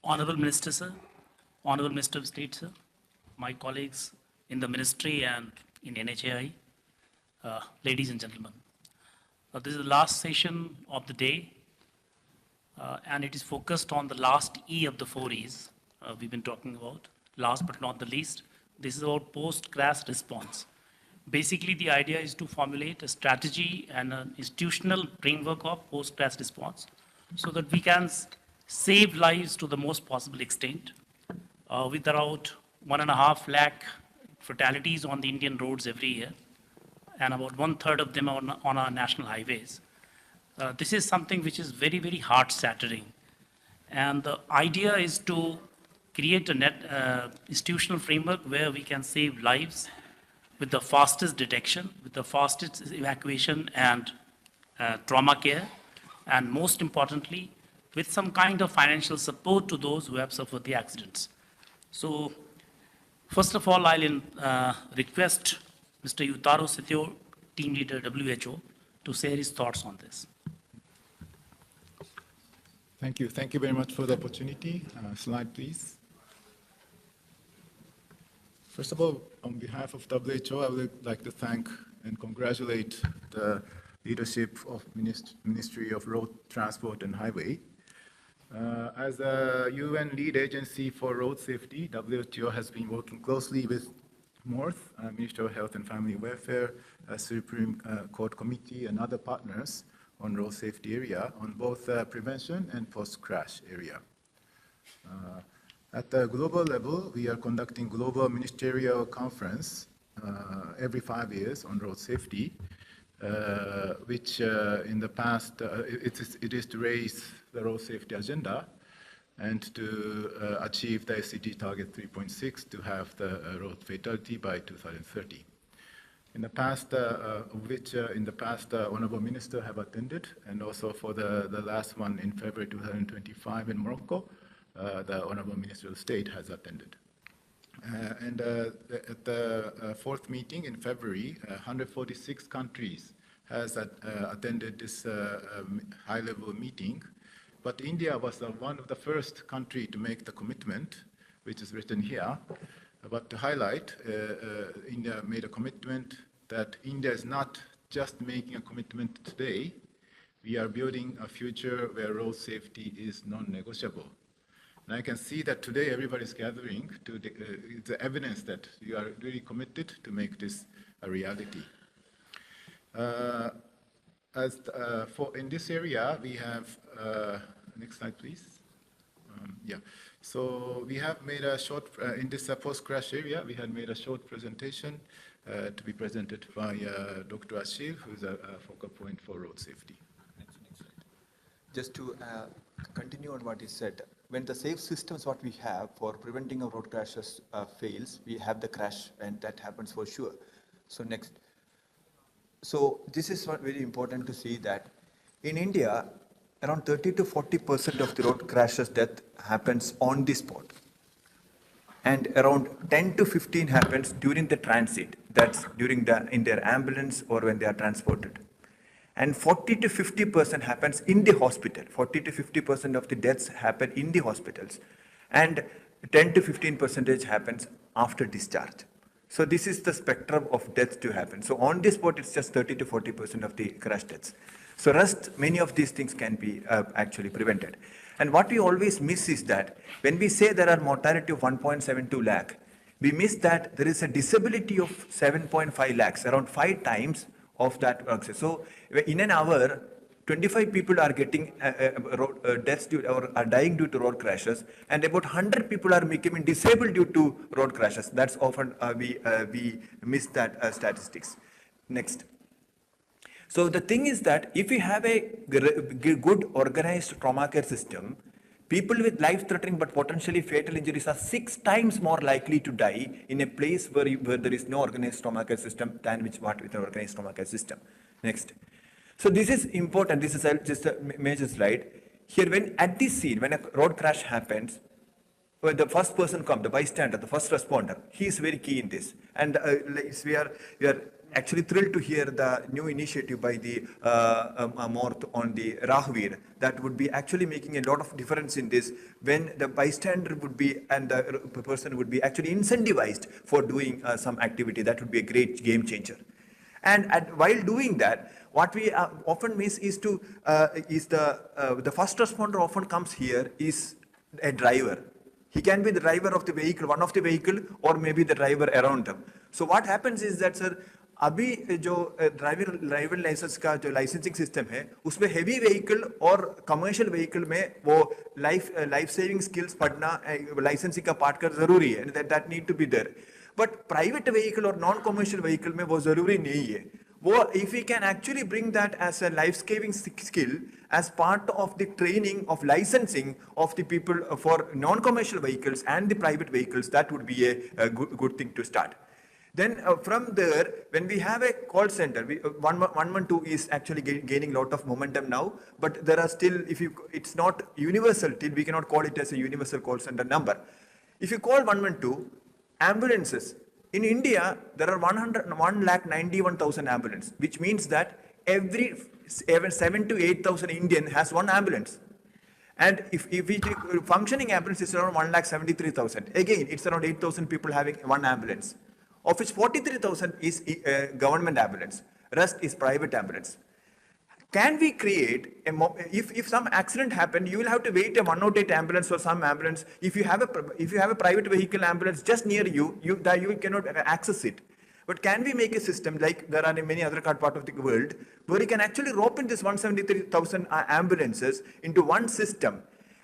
Honorable Minister, sir, Honorable Minister of State, sir, my colleagues in the ministry and in NHAI, ladies and gentlemen. This is the last session of the day, and it is focused on the last E of the 4 E's we've been talking about. Last but not the least, this is about post-crash response. Basically, the idea is to formulate a strategy and an institutional framework of post-crash response so that we can save lives to the most possible extent. With around 1.5 lakh fatalities on the Indian roads every year, and about 1/3 of them on our national highways. This is something which is very, very heart-shattering. And the idea is to create a institutional framework where we can save lives with the fastest detection, with the fastest evacuation and trauma care, and most importantly, with some kind of financial support to those who have suffered the accidents. So, first of all, I'll request Mr. Yutaro Sithio, Team Leader WHO, to share his thoughts on this. Thank you. Thank you very much for the opportunity. Slide, please. First of all, on behalf of WHO, I would like to thank and congratulate the leadership of Ministry of Road Transport and Highway. As a UN lead agency for road safety, WHO has been working closely with MORTH, Ministry of Health and Family Welfare, Supreme Court Committee, and other partners on road safety area on both prevention and post-crash area. At the global level, we are conducting global ministerial conference every 5 years on road safety, which in the past, it is to raise the road safety agenda and to achieve the SDG target 3.6 to have the road fatality by 2030. In the past, Honorable Minister have attended, and also for the last one in February 2025 in Morocco, the Honorable Minister of State has attended. And at the fourth meeting in February, 146 countries has attended this high-level meeting. But India was one of the first country to make the commitment, which is written here. But to highlight, India made a commitment that India is not just making a commitment today. We are building a future where road safety is non-negotiable. And I can see that today everybody is gathering to the evidence that you are really committed to make this a reality. In this area, we have, next slide, please. Yeah. So we have made a short, in this post-crash area, we had made a short presentation to be presented by Dr. Ashil, who is a focal point for road safety. Next slide. Just to continue on what he said, when the safe systems what we have for preventing of road crashes fails, we have the crash, and that happens for sure. So next. So this is what very important to see that in India, around 30 to 40% of the road crashes death happens on the spot. And around 10 to 15 happens during the transit, that's during in their ambulance or when they are transported. And 40 to 50% happens in the hospital. 40 to 50% of the deaths happen in the hospitals. And 10 to 15% happens after discharge. So this is the spectrum of deaths to happen. So on this spot, it's just 30 to 40% of the crash deaths. So rest, many of these things can be actually prevented. And what we always miss is that when we say there are mortality of 1.72 lakh, we miss that there is a disability of 7.5 lakhs, around 5 times of that. So in an hour, 25 people are getting deaths or are dying due to road crashes, and about 100 people are becoming disabled due to road crashes. That's often we miss that statistics. Next. So the thing is that if we have a good organized trauma care system, people with life-threatening but potentially fatal injuries are 6 times more likely to die in a place where there is no organized trauma care system than with an organized trauma care system. Next. So this is important. This is just a major slide. Here, when at this scene, when a road crash happens, when the first person comes, the bystander, the first responder, he is very key in this. And we are actually thrilled to hear the new initiative by the Morth on the Rahveer. That would be actually making a lot of difference in this, when the bystander would be and the person would be actually incentivized for doing some activity. That would be a great game changer. And while doing that, what we often miss is the first responder often comes here is a driver. He can be the driver of the vehicle, one of the vehicle, or maybe the driver around them. So what happens is that, sir, अभी जो driver licence का जो licensing system है, उसमें heavy vehicle और commercial vehicle में वो life saving skills पढ़ना लाइसेंसिंग का पार्ट कर जरूरी है, that need to be there. But private vehicle और नॉन कमर्शियल व्हीकल में वो जरूरी नहीं है. वो if we can actually bring that as a life-saving skill as part of the training of licensing of the people for non-commercial vehicles and the private vehicles, that would be a good thing to start. Then from there, when we have a call center, 112 is actually gaining a lot of momentum now, but there are still, it's not universal till we cannot call it as a universal call center number. If you call 112, ambulances, in India, there are 191,000 ambulances, which means that every 7 to 8,000 Indian has one ambulance. And if we functioning ambulance is around 173,000. Again, it's around 8,000 people having one ambulance, of which 43,000 is government ambulance. Rest is private ambulance. Can we create if some accident happened, you will have to wait a 108 ambulance or some ambulance. If you have a private vehicle ambulance just near you, you cannot access it. But can we make a system like there are in many other part of the world where you can actually rope in this 173,000 ambulances into one system,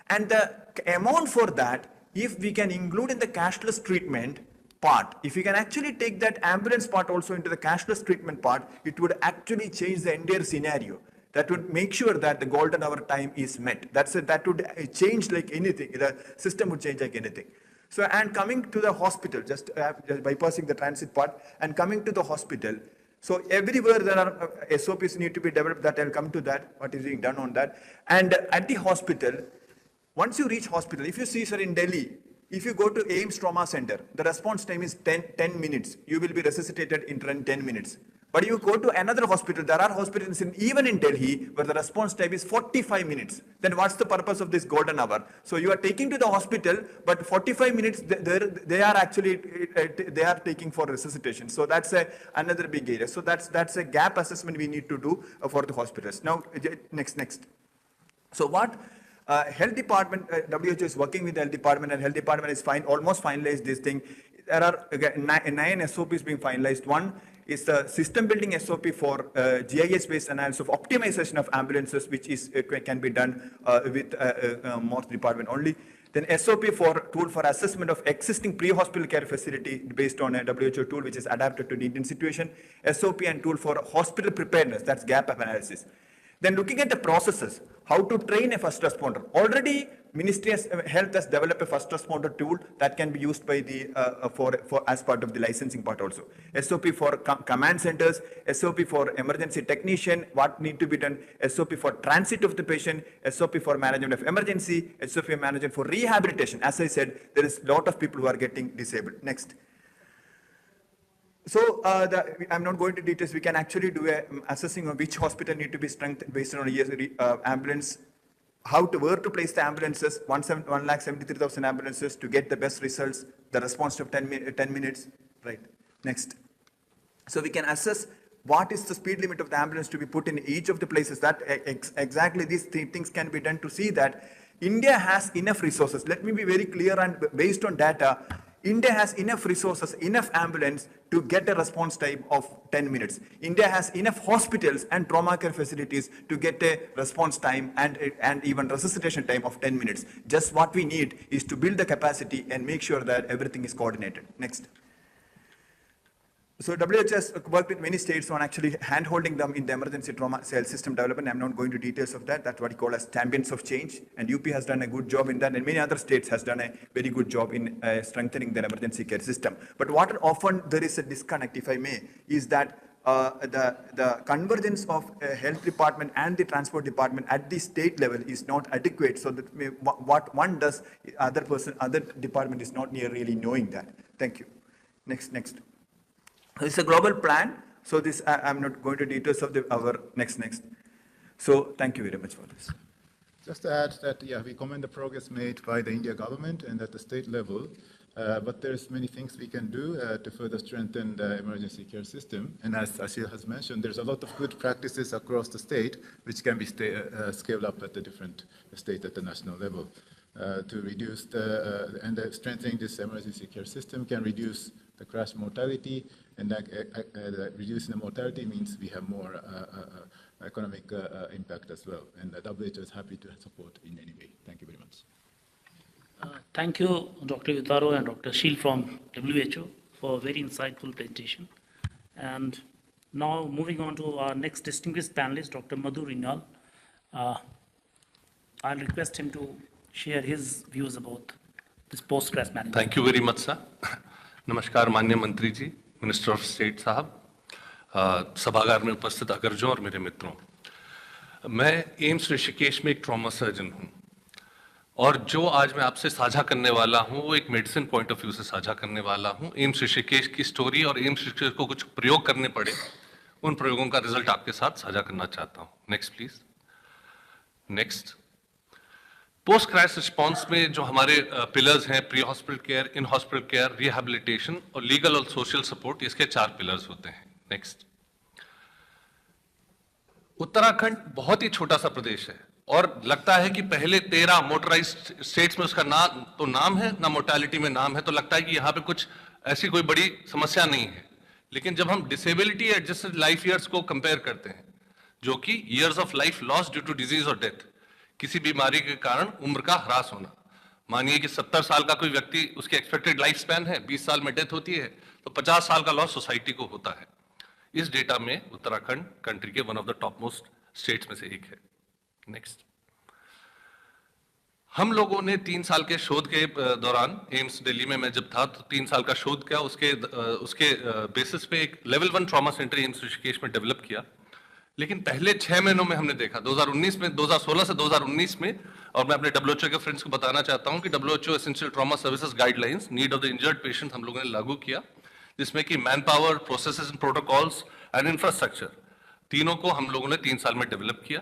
and the amount for that, if we can include in the cashless treatment part, if you can actually take that ambulance part also into the cashless treatment part, it would actually change the entire scenario. That would make sure that the golden hour time is met. That would change like anything. The system would change like anything. So, and coming to the hospital, just bypassing the transit part and coming to the hospital. So everywhere there are SOPs need to be developed. That I'll come to that, what is being done on that. And at the hospital, once you reach hospital, if you see, sir, in Delhi, if you go to AIIMS Trauma Center, the response time is 10 minutes. You will be resuscitated in 10 minutes. But you go to another hospital, there are hospitals even in Delhi where the response time is 45 minutes. Then what's the purpose of this golden hour? So you are taking to the hospital, but 45 minutes they are actually taking for resuscitation. So that's another big area. So that's a gap assessment we need to do for the hospitals. Now, next. So what? Health department, WHO is working with the health department, and health department is almost finalized this thing. There are 9 SOPs being finalized. One is the system building SOP for GIS-based analysis of optimization of ambulances, which can be done with Morth department only. Then SOP for tool for assessment of existing pre-hospital care facility based on a WHO tool which is adapted to the Indian situation. SOP and tool for hospital preparedness, that's gap analysis. Then looking at the processes, how to train a first responder. Already, Ministry of Health has developed a first responder tool that can be used by the for as part of the licensing part also. SOP for command centers, SOP for emergency technician, what need to be done, SOP for transit of the patient, SOP for management of emergency, SOP management for rehabilitation. As I said, there is a lot of people who are getting disabled. Next. So I'm not going to details. We can actually do a assessing of which hospital need to be strengthened based on ambulance, where to place the ambulances, 173,000 ambulances to get the best results, the response of 10 minutes, right? Next. So we can assess what is the speed limit of the ambulance to be put in each of the places. That exactly these things can be done to see that India has enough resources. Let me be very clear, and based on data, India has enough resources, enough ambulance to get a response time of 10 minutes. India has enough hospitals and trauma care facilities to get a response time and even resuscitation time of 10 minutes. Just what we need is to build the capacity and make sure that everything is coordinated. Next. So WHO has worked with many states on actually hand-holding them in the emergency trauma cell system development. I'm not going to details of that. That's what we call as champions of change. And UP has done a good job in that, and many other states has done a very good job in strengthening their emergency care system. But what often there is a disconnect, if I may, is that the convergence of health department and the transport department at the state level is not adequate. So that what one does, other department is not really knowing that. Thank you. Next. It's a global plan So this, I'm not going to details of our next. So thank you very much for this. Just to add that, yeah, we commend the progress made by the India government and at the state level, but there's many things we can do to further strengthen the emergency care system. And as Ashil has mentioned, there's a lot of good practices across the state which can be scaled up at the different state at the national level to reduce strengthening this emergency care system can reduce the crash mortality, and reducing the mortality means we have more economic impact as well. And the WHO is happy to support in any way. Thank you very much. Thank you, Dr. Vitaro and Dr. Sheel from WHO for a very insightful presentation. And now moving on to our next distinguished panelist, Dr. Madhu Ringal. I'll request him to share his views about this post-crash management. Thank you very much, sir. नमस्कार माननीय मंत्री जी, minister of state साहब, सभागार में उपस्थित अग्रजों और मेरे मित्रों। मैं एम्स ऋषिकेश में एक ट्रॉमा सर्जन हूं और जो आज मैं आपसे साझा करने वाला हूं वो एक मेडिसिन पॉइंट ऑफ व्यू से साझा करने वाला हूं। एम्स ऋषिकेश की स्टोरी और एम्स ऋषिकेश को कुछ प्रयोग करने पड़े, उन प्रयोगों का रिजल्ट आपके साथ साझा करना चाहता हूं। Next please. Next. Post crash response में जो हमारे पिलर्स हैं, प्री हॉस्पिटल केयर, इन हॉस्पिटल केयर, रिहैबिलिटेशन और लीगल और सोशल सपोर्ट, इसके 4 पिलर्स होते हैं। नेक्स्ट। उत्तराखंड बहुत ही छोटा सा प्रदेश है और लगता है कि पहले 13 मोटराइज्ड स्टेट्स में उसका नाम है ना मोर्टेलिटी में नाम है, तो लगता है कि यहाँ पे कुछ ऐसी कोई बड़ी समस्या नहीं है। लेकिन जब हम डिसेबिलिटी एडजस्टेड लाइफ ईयर्स को कंपेयर करते हैं, जो कि years of life loss due to disease और डेथ, किसी बीमारी के कारण उम्र का ह्रास होना, मानिए कि 70 साल का कोई व्यक्ति, उसकी एक्सपेक्टेड लाइफ स्पैन है, 20 साल में डेथ होती है, तो 50 साल का लॉस सोसाइटी को होता है। इस डेटा में उत्तराखंड कंट्री के one of the top most states में से एक है। नेक्स्ट। हम लोगों ने 3 साल के शोध के दौरान, एम्स दिल्ली में मैं जब था तो 3 साल का शोध किया, उसके बेसिस पे एक level 1 trauma centre AIIMS Rishikesh में डेवलप किया। लेकिन पहले 6 महीनों में हमने देखा, 2019 में, 2016 से 2019 में, और मैं अपने WHO के फ्रेंड्स को बताना चाहता हूं कि WHO essential trauma services guidelines need of the injured patient हम लोगों ने लागू किया, जिसमें कि man power, processes and protocols and infrastructure, तीनों को हम लोगों ने 3 साल में डेवलप किया।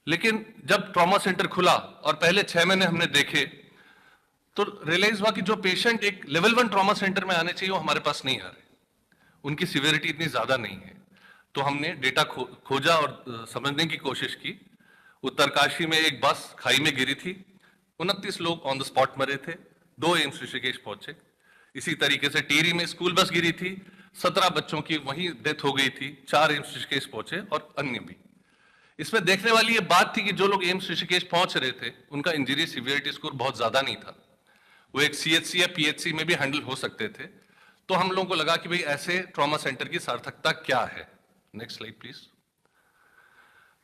लेकिन जब ट्रॉमा सेंटर खुला और पहले 6 महीने हमने देखे तो रियलाइज हुआ कि जो पेशेंट एक लेवल 1 ट्रॉमा सेंटर में आने चाहिए वो हमारे पास नहीं आ रहे, उनकी सिवियरिटी इतनी ज्यादा नहीं है। तो हमने डेटा खोजा और समझने की कोशिश की। उत्तरकाशी में एक बस खाई में गिरी थी, 29 लोग ऑन द स्पॉट मरे थे, 2 एम्स ऋषिकेश पहुंचे। इसी तरीके से टिहरी में स्कूल बस गिरी थी, 17 बच्चों की वहीं डेथ हो गई थी, 4 एम्स ऋषिकेश पहुंचे और अन्य भी। इसमें देखने वाली ये बात थी कि जो लोग एम्स ऋषिकेश पहुंच रहे थे उनका इंजरी सिवियरिटी स्कोर बहुत ज्यादा नहीं था, वो एक CHC या PHC में भी हैंडल हो सकते थे। तो हम लोगों को लगा कि भाई ऐसे ट्रॉमा सेंटर की सार्थकता क्या है। Next slide please.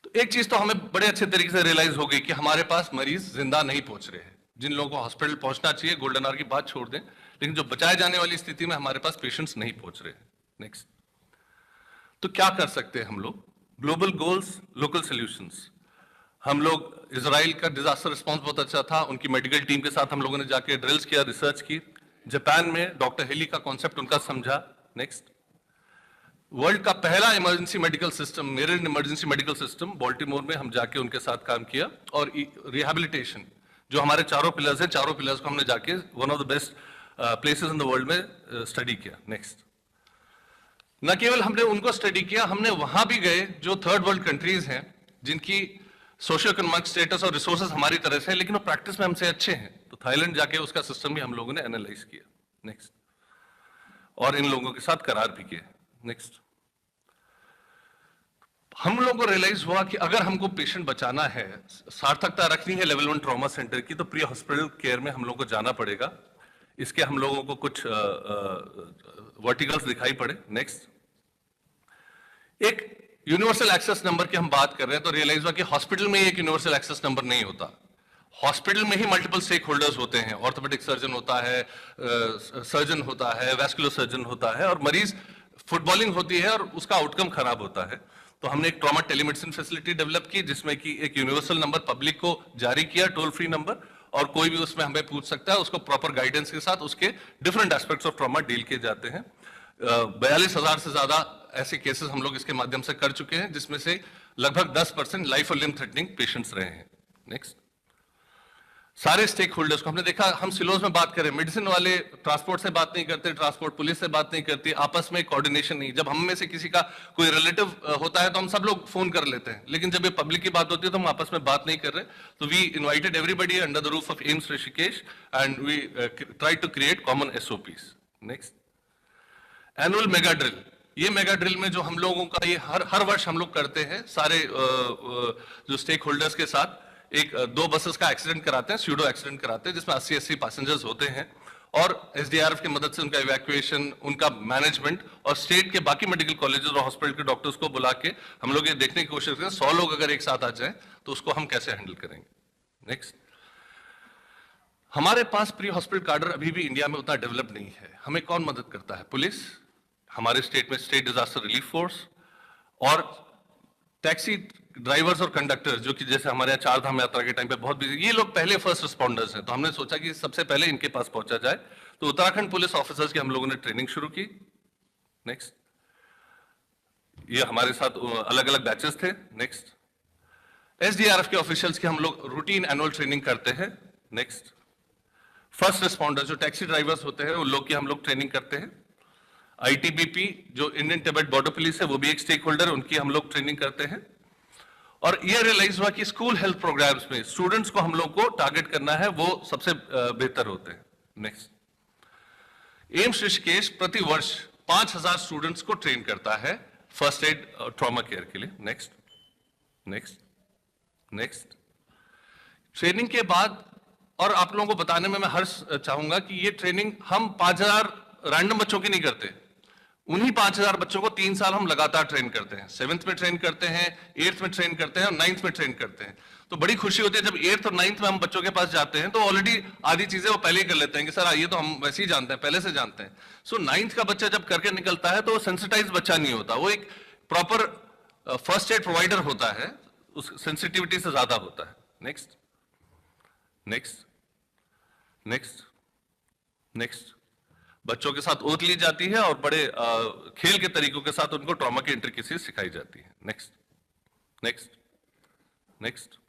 तो एक चीज तो हमें बड़े अच्छे तरीके से रियलाइज हो गई कि हमारे पास मरीज जिंदा नहीं पहुंच रहे हैं। जिन लोगों को हॉस्पिटल पहुंचना चाहिए, गोल्डन आवर की बात छोड़ दें, लेकिन जो बचाए जाने वाली स्थिति में हमारे पास पेशेंट्स नहीं पहुंच रहे हैं। नेक्स्ट। तो क्या कर सकते हैं हम लोग? Global goals, local solutions. हम लोग, इजराइल का डिजास्टर रिस्पॉन्स बहुत अच्छा था, उनकी मेडिकल टीम के साथ हम लोगों ने जाके ड्रिल्स किया, रिसर्च की। जापान में डॉक्टर हेली का कॉन्सेप्ट उनका समझा। नेक्स्ट। वर्ल्ड का पहला emergency medical system, married emergency medical system, Baltimore में हम जाके उनके साथ काम किया। और रिहैबिलिटेशन, जो हमारे 4 पिलर्स हैं, 4 पिलर्स को हमने जाके one of the best places in the world में स्टडी किया। नेक्स्ट। न केवल हमने उनको स्टडी किया, हमने वहां भी गए जो थर्ड वर्ल्ड कंट्रीज हैं, जिनकी सोशियो इकोनॉमिक स्टेटस और रिसोर्सेज हमारी तरह से हैं, लेकिन वो प्रैक्टिस में हमसे अच्छे हैं। तो थाईलैंड जाके उसका सिस्टम भी हम लोगों ने एनालाइज किया। नेक्स्ट। और इन लोगों के साथ करार भी किए। नेक्स्ट। हम लोगों को रियलाइज हुआ कि अगर हमको पेशेंट बचाना है, सार्थकता रखनी है लेवल 1 ट्रॉमा सेंटर की, तो प्री हॉस्पिटल केयर में हम लोगों को जाना पड़ेगा। इसके हम लोगों को कुछ वर्टिकल्स दिखाई पड़े। नेक्स्ट। एक यूनिवर्सल एक्सेस नंबर की हम बात कर रहे हैं, तो रियलाइज हुआ कि हॉस्पिटल में एक यूनिवर्सल एक्सेस नंबर नहीं होता। हॉस्पिटल में ही मल्टीपल स्टेक होल्डर्स होते हैं, ऑर्थोपेडिक सर्जन होता है, सर्जन होता है, वैस्कुलर सर्जन होता है, और मरीज फुटबॉलिंग होती है और उसका आउटकम खराब होता है। तो हमने एक ट्रॉमा टेलीमेडिसिन फैसिलिटी डेवलप की, जिसमें कि एक यूनिवर्सल नंबर पब्लिक को जारी किया, टोल फ्री नंबर, और कोई भी उसमें हमें पूछ सकता है, उसको प्रॉपर गाइडेंस के साथ उसके different aspects of trauma deal किए जाते हैं। 42,000 से ज्यादा ऐसे केसेस हम लोग इसके माध्यम से कर चुके हैं, जिसमें से लगभग 10% लाइफ और लिम थ्रेटनिंग पेशेंट्स रहे हैं। नेक्स्ट, सारे स्टेक होल्डर्स को हमने देखा, हम सिलोज में बात करें, मेडिसिन वाले ट्रांसपोर्ट से बात नहीं करते, ट्रांसपोर्ट पुलिस से बात नहीं करती, आपस में कोऑर्डिनेशन नहीं। जब हम में से किसी का कोई रिलेटिव होता है तो हम सब लोग फोन कर लेते हैं, लेकिन जब ये पब्लिक की बात होती है तो हम आपस में बात नहीं कर रहे। तो we invited everybody under the roof of AIIMS Rishikesh and we try to create common SOPs. Next, annual mega drill. ये मेगा ड्रिल में जो हम लोगों का ये हर वर्ष हम लोग करते हैं, सारे जो स्टेक होल्डर्स के साथ दो बसेस का एक्सीडेंट कराते हैं, स्यूडो एक्सीडेंट कराते हैं, जिसमें 80-80 पैसेंजर्स होते हैं, और एसडीआरएफ की मदद से उनका इवैक्यूएशन, उनका मैनेजमेंट, और स्टेट के बाकी मेडिकल कॉलेजेस और हॉस्पिटल के डॉक्टर्स को बुला के हम लोग ये देखने की कोशिश करते हैं 100 लोग अगर एक साथ आ जाएं तो उसको हम कैसे हैंडल करेंगे। नेक्स्ट, हमारे पास प्री हॉस्पिटल कार्डर अभी भी इंडिया में उतना डेवलप नहीं है। हमें कौन मदद करता है? पुलिस, हमारे स्टेट में स्टेट डिजास्टर रिलीफ फोर्स, और टैक्सी ड्राइवर्स और कंडक्टर्स, जो कि जैसे हमारे यहाँ चार धाम यात्रा के टाइम पे बहुत बिजी, ये लोग पहले फर्स्ट रिस्पॉन्डर्स हैं, तो हमने सोचा कि सबसे पहले इनके पास पहुंचा जाए। तो उत्तराखंड पुलिस ऑफिसर्स की हम लोगों ने ट्रेनिंग शुरू की। नेक्स्ट, ये हमारे साथ अलग अलग बैचेस थे। नेक्स्ट, एसडीआरएफ के ऑफिशियल्स की हम लोग रूटीन एनुअल ट्रेनिंग करते हैं। नेक्स्ट, फर्स्ट रिस्पॉन्डर्स जो टैक्सी ड्राइवर्स होते हैं उन लोग की हम लोग ट्रेनिंग करते हैं। आईटीबीपी जो इंडियन तिब्बत बॉर्डर पुलिस है, वो भी एक स्टेक होल्डर, उनकी हम लोग ट्रेनिंग करते हैं। और ये रियलाइज हुआ कि स्कूल हेल्थ प्रोग्राम्स में स्टूडेंट्स को हम लोग को टारगेट करना है, वो सबसे बेहतर होते हैं। नेक्स्ट, एम्स ऋषिकेश प्रति वर्ष 5000 स्टूडेंट्स को ट्रेन करता है फर्स्ट एड ट्रॉमा केयर के लिए। नेक्स्ट, नेक्स्ट, नेक्स्ट, ट्रेनिंग के बाद, और आप लोगों को बताने में मैं हर्ष चाहूंगा कि ये ट्रेनिंग हम 5000 रैंडम बच्चों की नहीं करते, उन्हीं 5000 बच्चों को 3 साल हम लगातार ट्रेन करते हैं। 7th में ट्रेन करते हैं, 8th में ट्रेन करते हैं, और 9th में ट्रेन करते हैं। तो बड़ी खुशी होती है जब 8th और 9th में हम बच्चों के पास जाते हैं तो ऑलरेडी आधी चीजें वो पहले ही कर लेते हैं कि सर ये तो हम वैसे ही जानते हैं, पहले से जानते हैं। सो 9th का बच्चा जब करके निकलता है तो वो सेंसिटाइज बच्चा नहीं होता, वो एक प्रॉपर फर्स्ट एड प्रोवाइडर होता है, उस सेंसिटिविटी से ज्यादा होता है। नेक्स्ट, नेक्स्ट, नेक्स्ट, नेक्स्ट, बच्चों के साथ ओथ ली जाती है और बड़े खेल के तरीकों के साथ उनको ट्रॉमा की इंट्रिकेसीज सिखाई जाती है। नेक्स्ट, नेक्स्ट, नेक्स्ट,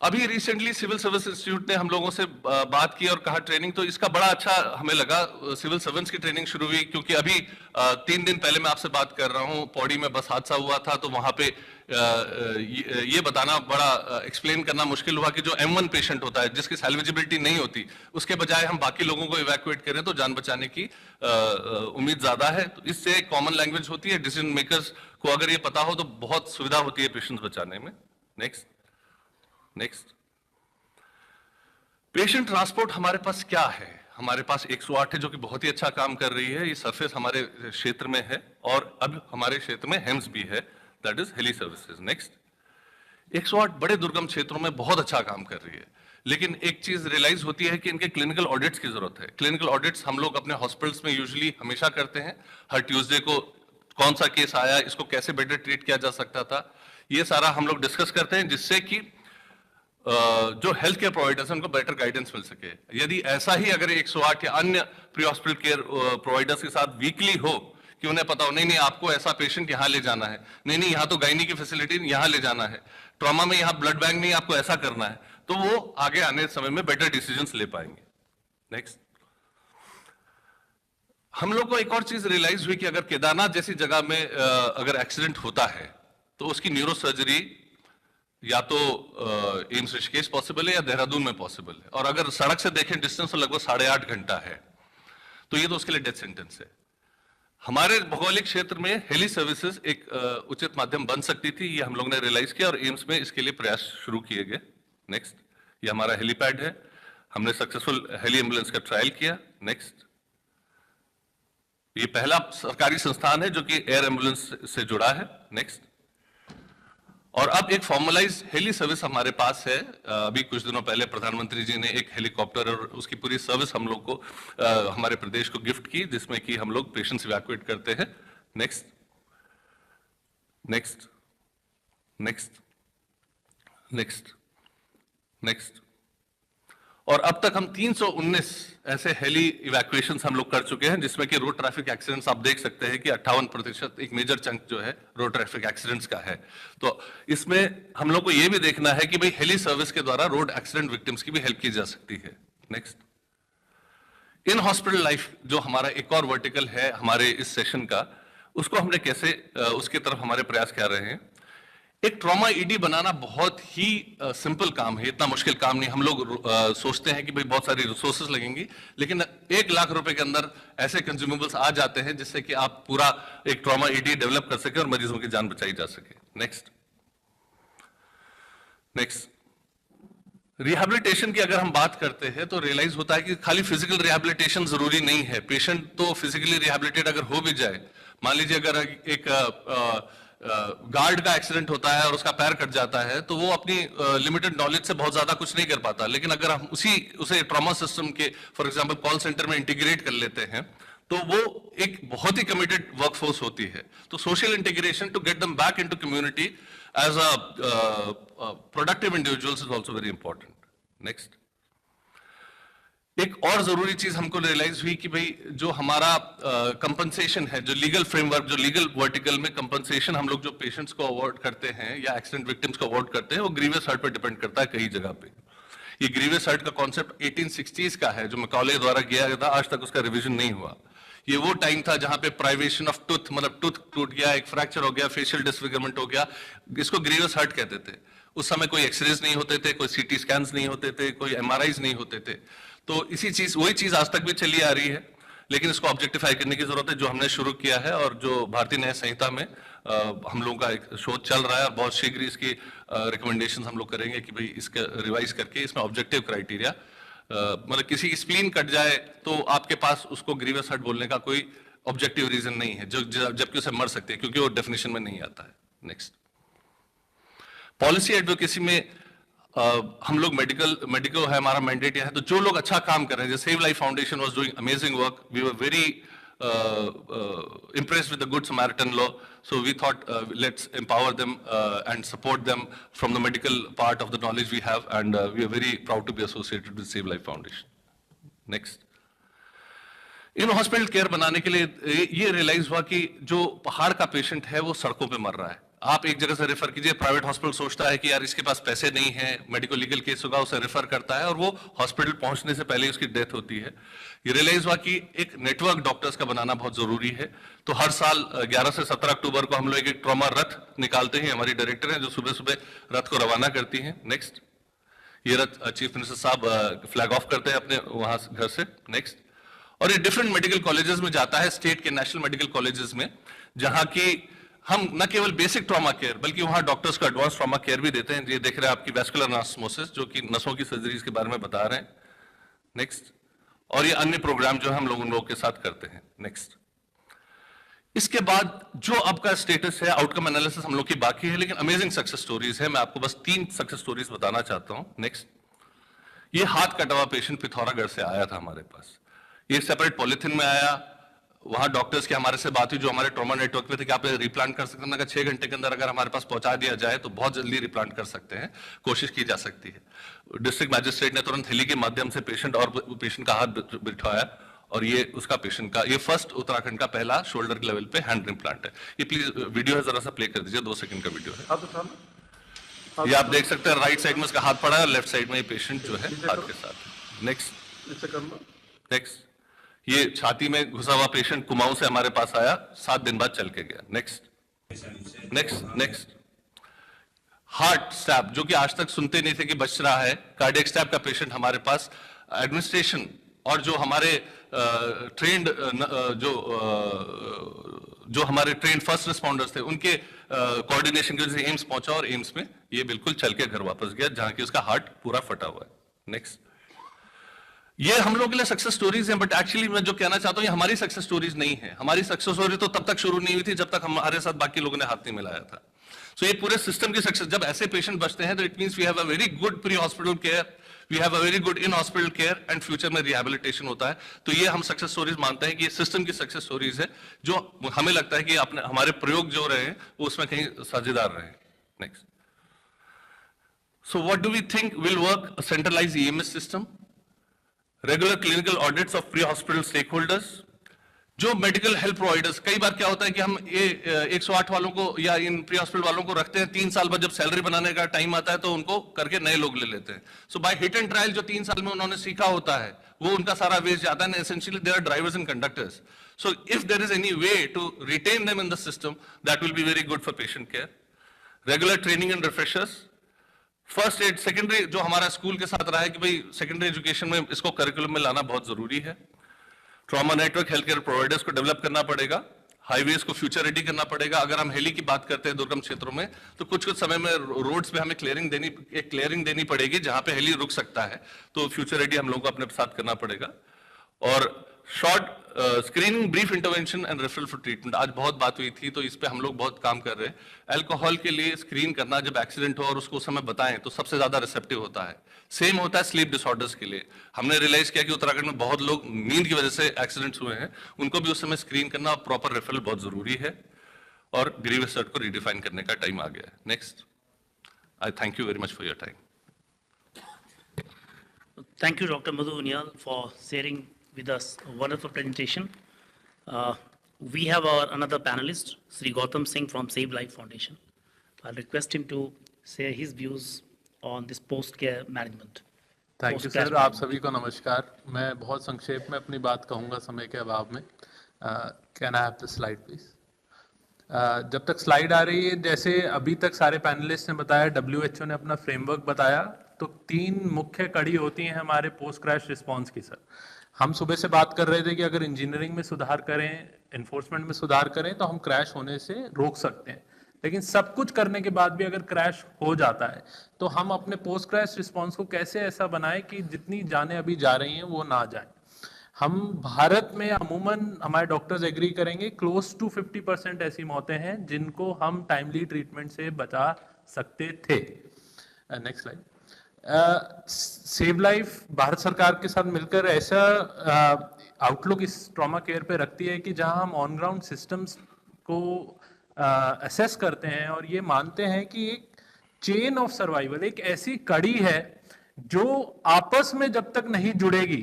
अभी रिसेंटली सिविल सर्विस इंस्टीट्यूट ने हम लोगों से बात की और कहा ट्रेनिंग, तो इसका बड़ा अच्छा हमें लगा। सिविल सर्वेंट्स की ट्रेनिंग शुरू हुई, क्योंकि अभी 3 दिन पहले मैं आपसे बात कर रहा हूं, पौड़ी में बस हादसा हुआ था, तो वहां पे ये बताना बड़ा एक्सप्लेन करना मुश्किल हुआ कि जो M1 पेशेंट होता है जिसकी सैल्वेजेबिलिटी नहीं होती, उसके बजाय हम बाकी लोगों को इवैक्यूएट करें तो जान बचाने की उम्मीद ज्यादा है। तो इससे कॉमन लैंग्वेज होती है, डिसीजन मेकर्स को अगर ये पता हो तो बहुत सुविधा होती है पेशेंट्स बचाने में। नेक्स्ट, नेक्स्ट, पेशेंट ट्रांसपोर्ट हमारे पास क्या है? हमारे पास 108 है जो कि बहुत ही अच्छा काम कर रही है, ये सरफेस हमारे क्षेत्र में है, और अब हमारे क्षेत्र में हेम्स भी है, that is heli services. Next, 108 बड़े दुर्गम क्षेत्रों में बहुत अच्छा काम कर रही है, लेकिन एक चीज रियलाइज होती है कि इनके क्लिनिकल ऑडिट्स की जरूरत है। क्लिनिकल ऑडिट्स हम लोग अपने हॉस्पिटल्स में यूजुअली हमेशा करते हैं, हर ट्यूसडे को कौन सा केस आया, इसको कैसे बेटर ट्रीट किया जा सकता था, ये सारा हम लोग डिस्कस करते हैं, जिससे कि जो हेल्थ केयर प्रोवाइडर्स हैं उनको बेटर गाइडेंस मिल सके। यदि ऐसा ही अगर 108 या अन्य प्री हॉस्पिटल केयर प्रोवाइडर्स के साथ वीकली हो कि उन्हें पता हो नहीं नहीं आपको ऐसा पेशेंट यहाँ ले जाना है, नहीं नहीं यहाँ तो गायनी की फैसिलिटी यहाँ ले जाना है, ट्रॉमा में यहाँ ब्लड बैंक नहीं आपको ऐसा करना है, तो वो आगे आने समय में बेटर डिसीजंस ले पाएंगे। नेक्स्ट, हम लोग को एक और चीज रियलाइज हुई कि अगर केदारनाथ जैसी जगह में अगर एक्सीडेंट होता है तो उसकी न्यूरो सर्जरी या तो एम्स ऋषिकेश पॉसिबल है या देहरादून में पॉसिबल है, और अगर सड़क से देखें डिस्टेंस तो लगभग 8.5 घंटा है, तो ये तो उसके लिए डेथ सेंटेंस है। हमारे भौगोलिक क्षेत्र में हेली सर्विसेज एक उचित माध्यम बन सकती थी, ये हम लोग ने रियलाइज किया और एम्स में इसके लिए प्रयास शुरू किए गए। नेक्स्ट, ये हमारा हेलीपैड है, हमने सक्सेसफुल हेली एम्बुलेंस का ट्रायल किया। नेक्स्ट, ये पहला सरकारी संस्थान है जो कि एयर एम्बुलेंस से जुड़ा है। नेक्स्ट, और अब एक फॉर्मलाइज हेली सर्विस हमारे पास है। अभी कुछ दिनों पहले प्रधानमंत्री जी ने एक हेलीकॉप्टर और उसकी पूरी सर्विस हम लोग को हमारे प्रदेश को गिफ्ट की, जिसमें कि हम लोग पेशेंट्स इवैक्यूएट करते हैं। Next, next, next, next, next, और अब तक हम 319 ऐसे हेली इवैक्यूएशंस हम लोग कर चुके हैं, जिसमें कि रोड ट्रैफिक एक्सीडेंट्स आप देख सकते हैं कि 58% एक मेजर चंक जो है रोड ट्रैफिक एक्सीडेंट्स का है। तो इसमें हम लोग को ये भी देखना है कि भाई हेली सर्विस के द्वारा रोड एक्सीडेंट विक्टिम्स की भी हेल्प की जा सकती है। नेक्स्ट, इन हॉस्पिटल लाइफ जो हमारा एक और वर्टिकल है हमारे इस सेशन का, उसको हमने कैसे उसकी तरफ हमारे प्रयास कर रहे हैं। एक ट्रॉमा ईडी बनाना बहुत ही सिंपल काम है, इतना मुश्किल काम नहीं। हम लोग सोचते हैं कि भाई बहुत सारी रिसोर्सेज लगेंगी, लेकिन 1 लाख रुपए के अंदर ऐसे कंज्यूमेबल्स आ जाते हैं जिससे कि आप पूरा एक ट्रॉमा ईडी डेवलप कर सके और मरीजों की जान बचाई जा सके। नेक्स्ट, रिहैबिलिटेशन की अगर हम बात करते हैं तो रियलाइज होता है कि खाली फिजिकल रिहैबिलिटेशन जरूरी नहीं है। पेशेंट तो फिजिकली रिहैबिलिटेट अगर हो भी जाए, मान लीजिए अगर एक गार्ड का एक्सीडेंट होता है और उसका पैर कट जाता है, तो वो अपनी लिमिटेड नॉलेज से बहुत ज्यादा कुछ नहीं कर पाता, लेकिन अगर हम उसे ट्रॉमा सिस्टम के फॉर एग्जांपल कॉल सेंटर में इंटीग्रेट कर लेते हैं, तो वो एक बहुत ही कमिटेड वर्कफोर्स होती है। तो social integration to get them back into community as a productive individuals is also very important. Next, एक और जरूरी चीज हमको रियलाइज हुई कि भाई जो हमारा कंपनसेशन है, जो लीगल फ्रेमवर्क, जो लीगल वर्टिकल में कंपनसेशन हम लोग जो पेशेंट्स को अवॉर्ड करते हैं या एक्सीडेंट विक्टिम्स को अवॉर्ड करते हैं, वो ग्रीवियस हर्ट पर डिपेंड करता है कई जगह पे। ये ग्रीवियस हर्ट का कॉन्सेप्ट 1860s का है, जो मैकॉले द्वारा किया गया था, आज तक उसका रिवीजन नहीं हुआ। ये वो टाइम था जहां पे प्राइवेशन ऑफ टूथ, मतलब टूथ टूट गया, एक फ्रैक्चर हो गया, फेशियल डिसफिगरमेंट हो गया, इसको ग्रीवियस हर्ट कहते थे। उस समय कोई एक्सरेज नहीं होते थे, कोई सीटी स्कैन्स नहीं होते थे, कोई एमआरआईज नहीं होते थे। तो वही चीज आज तक भी चली आ रही है, लेकिन इसको ऑब्जेक्टिफाई करने की जरूरत है, जो हमने शुरू किया है और जो भारतीय न्याय संहिता में हम लोगों का एक शोध चल रहा है और बहुत शीघ्र इसकी रिकमेंडेशन हम लोग करेंगे कि भाई इसका रिवाइज करके इसमें ऑब्जेक्टिव क्राइटेरिया, मतलब किसी की स्प्लीन कट जाए तो आपके पास उसको ग्रीवियस हर्ट बोलने का कोई ऑब्जेक्टिव रीजन नहीं है, जबकि उसे मर सकती है, क्योंकि वो डेफिनेशन में नहीं आता है। नेक्स्ट, पॉलिसी एडवोकेसी में हम लोग मेडिको है, हमारा मैंडेट है, तो जो लोग अच्छा काम कर रहे हैं, save life foundation was doing amazing work, we were very impressed with the Good Samaritan law, so we thought let's empower them and support them from the medical part of the knowledge we have, and we are very proud to be associated with Save Life Foundation. Next, in hospital care बनाने के लिए ये realise हुआ कि जो पहाड़ का patient है वो सड़कों पे मर रहा है। आप एक जगह से रेफर कीजिए, प्राइवेट हॉस्पिटल सोचता है कि यार इसके पास पैसे नहीं है, मेडिको लीगल केस होगा, उसे रेफर करता है और वो हॉस्पिटल पहुंचने से पहले उसकी डेथ होती है। ये रियलाइज हुआ कि एक नेटवर्क डॉक्टर्स का बनाना बहुत जरूरी है। तो हर साल 11 से 17 अक्टूबर को हम लोग एक ट्रॉमा रथ निकालते हैं, हमारी डायरेक्टर हैं जो सुबह सुबह रथ को रवाना करती हैं। नेक्स्ट, ये रथ चीफ मिनिस्टर साहब फ्लैग ऑफ करते हैं अपने वहां घर से। नेक्स्ट, और ये डिफरेंट मेडिकल कॉलेजेस में जाता है, स्टेट के नेशनल मेडिकल कॉलेजेस में, जहां की हम न केवल बेसिक ट्रॉमा केयर बल्कि वहां डॉक्टर्स को एडवांस ट्रॉमा केयर भी देते हैं। ये देख रहे हैं आपकी वैस्कुलर एनास्मोसिस, जो कि नसों की सर्जरीज के बारे में बता रहे हैं। नेक्स्ट, और ये अन्य प्रोग्राम जो हम लोगों के साथ करते हैं। नेक्स्ट, इसके बाद जो आपका स्टेटस है, आउटकम एनालिसिस हम लोग की बाकी है, लेकिन अमेजिंग सक्सेस स्टोरीज है। मैं आपको बस 3 सक्सेस स्टोरीज बताना चाहता हूं। नेक्स्ट, ये हाथ कटा हुआ पेशेंट पिथौरागढ़ से आया था हमारे पास। ये सेपरेट पॉलिथीन में आया, वहां डॉक्टर्स की हमारे से बात हुई जो हमारे ट्रॉमा नेटवर्क में थे कि आप रिप्लांट कर सकते हैं। अगर 6 घंटे के अंदर अगर हमारे पास पहुंचा दिया जाए तो बहुत जल्दी रिप्लांट कर सकते हैं, कोशिश की जा सकती है। डिस्ट्रिक्ट मैजिस्ट्रेट ने तुरंत हेली के माध्यम से पेशेंट का हाथ बिठाया और ये उसका पेशेंट का ये फर्स्ट उत्तराखंड का पहला शोल्डर लेवल पे हैंड इम्प्लांट है। ये प्लीज वीडियो है, जरा सा प्ले कर दीजिए, 2 सेकंड का वीडियो है। ये आप देख सकते हैं राइट साइड में उसका हाथ पड़ा है, लेफ्ट साइड में ये पेशेंट जो है हाथ के साथ। नेक्स्ट, ये छाती में घुसा हुआ पेशेंट कुमाऊं से हमारे पास आया, 7 दिन बाद चल के गया। नेक्स्ट, हार्ट स्टैब, जो कि आज तक सुनते नहीं थे कि बच रहा है, कार्डियक स्टैब का पेशेंट हमारे पास। एडमिनिस्ट्रेशन और जो हमारे ट्रेंड जो हमारे ट्रेंड फर्स्ट रिस्पॉन्डर्स थे, उनके कोऑर्डिनेशन की वजह से एम्स पहुंचा और एम्स में ये बिल्कुल चल के घर वापस गया, जहां की उसका हार्ट पूरा फटा हुआ है। नेक्स्ट, ये हम लोग के लिए सक्सेस स्टोरीज हैं, बट एक्चुअली मैं जो कहना चाहता हूं ये हमारी सक्सेस स्टोरीज नहीं है। हमारी सक्सेस स्टोरी तो तब तक शुरू नहीं हुई थी जब तक हमारे साथ बाकी लोगों ने हाथ नहीं मिलाया था। सो ये पूरे सिस्टम की सक्सेस, जब ऐसे पेशेंट बचते हैं तो it means we have a very good pre hospital care, we have a very good in hospital care and future में रिहैबिलिटेशन होता है। तो ये हम सक्सेस स्टोरीज मानते हैं कि ये सिस्टम की सक्सेस स्टोरीज है, जो हमें लगता है कि अपने हमारे प्रयोग जो रहे वो उसमें कहीं साझेदार रहे। Next, so what do we think will work? Centralize EMS system, regular clinical audits of pre hospital stakeholders, जो मेडिकल हेल्थ प्रोवाइडर्स, कई बार क्या होता है कि हम ये 108 वालों को या इन प्री हॉस्पिटल वालों को रखते हैं, 3 साल बाद जब सैलरी बनाने का टाइम आता है तो उनको करके नए लोग ले लेते हैं. सो बाय हिट एंड ट्रायल जो 3 साल में उन्होंने सीखा होता है वो उनका सारा वेस्ट जाता है. Essentially they are drivers and conductors. So if there is any way to retain them in the system, that will be very good for patient care. Regular training and refreshers, first aid secondary जो हमारा school के साथ रहा है कि भाई secondary education में इसको करिकुलम में लाना बहुत जरूरी है. Trauma network health care providers को डेवलप करना पड़ेगा. हाईवेज को फ्यूचर रेडी करना पड़ेगा. अगर हम हेली की बात करते हैं दुर्गम क्षेत्रों में, तो कुछ कुछ समय में रोड्स पे हमें क्लियरिंग देनी पड़ेगी जहां पे हेली रुक सकता है. तो फ्यूचर रेडी हम लोगों को अपने साथ करना पड़ेगा. और short screening, brief intervention and referral for treatment, आज बहुत बात हुई थी तो इस पे हम लोग बहुत काम कर रहे हैं. अल्कोहल के लिए स्क्रीन करना, जब एक्सीडेंट हो और उसको उस समय बताएं तो सबसे ज्यादा रिसेप्टिव होता है. सेम होता है स्लीप डिसऑर्डर्स के लिए. हमने रियलाइज किया कि उत्तराखंड में बहुत लोग नींद की वजह से एक्सीडेंट्स हुए हैं, उनको भी उस समय स्क्रीन करना और प्रॉपर रेफरल बहुत जरूरी है. और ग्रीवियस सर्ट को रिडिफाइन करने का टाइम आ गया है. Next. I thank you very much for your time. Thank you, Dr. Madhu Unyal, for sharing with us a wonderful presentation. We have our another panelist, Sri Gautam Singh from Save Life Foundation. I'll request him to share his views on this post-care management. Thank you Post-care sir. आप management. सभी को नमस्कार. मैं बहुत संक्षेप में अपनी बात कहूंगा समय के अभाव में. Can I have the slide please? जब तक स्लाइड आ रही है, जैसे अभी तक सारे पैनलिस्ट ने बताया, WHO ने अपना फ्रेमवर्क बताया, तो 3 मुख्य कड़ी होती हैं हमारे पोस्ट क्रैश रिस्पॉन्स की. सर, हम सुबह से बात कर रहे थे कि अगर इंजीनियरिंग में सुधार करें, एनफोर्समेंट में सुधार करें तो हम क्रैश होने से रोक सकते हैं. लेकिन सब कुछ करने के बाद भी अगर क्रैश हो जाता है तो हम अपने पोस्ट क्रैश रिस्पॉन्स को कैसे ऐसा बनाएं कि जितनी जानें अभी जा रही हैं वो ना जाएं. हम भारत में अमूमन, हमारे डॉक्टर्स एग्री करेंगे, क्लोज टू 50% ऐसी मौतें हैं जिनको हम टाइमली ट्रीटमेंट से बचा सकते थे. Next slide. Save life Bharat सरकार के साथ मिलकर ऐसा आउटलुक इस ट्रॉमा केयर पे रखती है कि जहां हम ऑन ग्राउंड सिस्टम्स को असेस करते हैं और ये मानते हैं कि एक चेन ऑफ सर्वाइवल, एक ऐसी कड़ी है जो आपस में जब तक नहीं जुड़ेगी